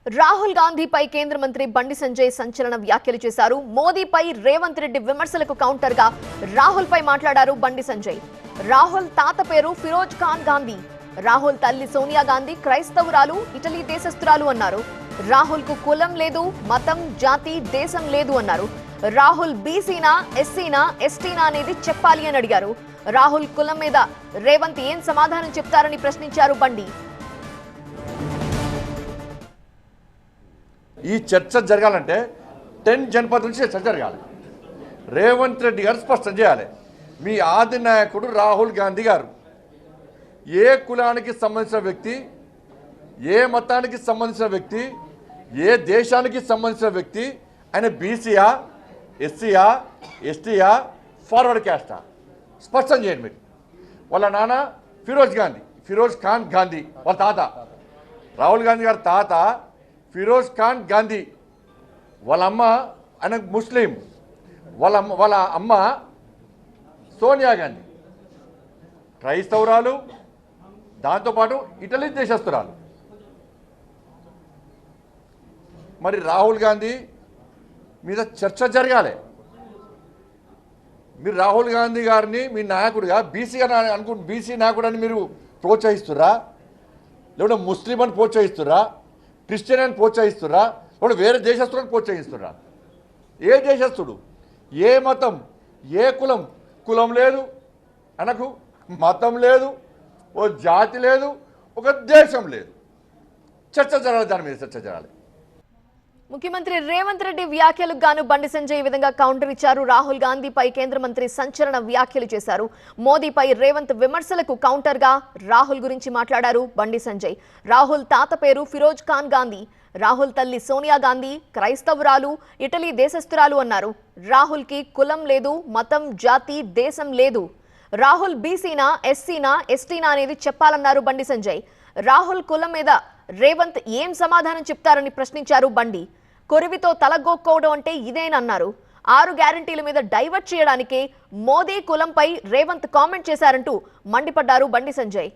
రాహుల్ గాంధీపై కేంద్ర మంత్రి బండి సంజయ్ సంచలన వ్యాఖ్యలు చేశారు. మోదీపై రేవంత్ రెడ్డి విమర్శలకు కౌంటర్ గా రాహుల్ పై మాట్లాడారు బండి సంజయ్. రాహుల్ తాత పేరు ఫిరోజ్ ఖాన్ గాంధీ, రాహుల్ తల్లి సోనియా గాంధీ క్రైస్తవురాలు, ఇటలీ దేశస్థురాలు అన్నారు. రాహుల్ కు కులం లేదు, మతం, జాతి, దేశం లేదు అన్నారు. రాహుల్ బీసీనా, ఎస్సీనా, ఎస్టీనా అనేది చెప్పాలి అని అడిగారు. రాహుల్ కులం మీద రేవంత్ ఏం సమాధానం చెప్తారని ప్రశ్నించారు బండి. ఈ చర్చ జరగాలంటే 10 జనపదుల నుంచి చర్చ జరగాలి. రేవంత్ రెడ్డి గారు స్పష్టం చేయాలి. మీ ఆది నాయకుడు రాహుల్ గాంధీ గారు ఏ కులానికి సంబంధించిన వ్యక్తి, ఏ మతానికి సంబంధించిన వ్యక్తి, ఏ దేశానికి సంబంధించిన వ్యక్తి, ఆయన బీసీయా, ఎస్సీయా, ఎస్టీయా, ఫార్వర్డ్ క్యాస్టా స్పష్టం చేయండి. మీరు వాళ్ళ నాన్న ఫిరోజ్ ఖాన్ గాంధీ, వాళ్ళ తాత రాహుల్ గాంధీ గారి తాత ఫిరోజ్ ఖాన్ గాంధీ, వాళ్ళ అమ్మ ఆయన ముస్లిం, వాళ్ళ అమ్మ సోనియా గాంధీ క్రైస్తవురాలు, దాంతోపాటు ఇటలీ దేశస్తురాలు. మరి రాహుల్ గాంధీ మీద చర్చ జరగాలి. మీరు రాహుల్ గాంధీ గారిని మీ నాయకుడిగా బీసీ నాయకుడు అని మీరు ప్రోత్సహిస్తురా, లేకుంటే ముస్లిం అని ప్రోత్సహిస్తురా, క్రిస్టియన్ అని ప్రోత్సహిస్తురా, లేకుంటే వేరే దేశస్తులను ప్రోత్సహిస్తురా? ఏ దేశస్తుడు, ఏ మతం, ఏ కులం? కులం లేదు అనకు, మతం లేదు, ఓ జాతి లేదు, ఒక దేశం లేదు. చర్చ జరగాలి, దాని మీద చర్చ జరగాలి. ముఖ్యమంత్రి రేవంత్ రెడ్డి వ్యాఖ్యలకు గాను బండి సంజయ్ ఈ విధంగా కౌంటర్ ఇచ్చారు. రాహుల్ గాంధీపై కేంద్ర మంత్రి సంచలన వ్యాఖ్యలు చేశారు. మోదీపై రేవంత్ విమర్శలకు కౌంటర్ గా రాహుల్ గురించి మాట్లాడారు బండి సంజయ్. రాహుల్ తాత పేరు ఫిరోజ్ ఖాన్ గాంధీ, రాహుల్ తల్లి సోనియా గాంధీ క్రైస్తవురాలు, ఇటలీ దేశస్థురాలు అన్నారు. రాహుల్ కి కులం లేదు, మతం, జాతి, దేశం లేదు. రాహుల్ బీసీనా, ఎస్సీనా, ఎస్టీనా అనేది చెప్పాలన్నారు బండి సంజయ్. రాహుల్ కులం మీద రేవంత్ ఏం సమాధానం చెప్తారని ప్రశ్నించారు బండి. కొరివితో తలగొక్కోవడం అంటే ఇదేనన్నారు. 6 గ్యారంటీల మీద డైవర్ట్ చేయడానికే మోదీ కులంపై రేవంత్ కామెంట్ చేశారంటూ మండిపడ్డారు బండి సంజయ్.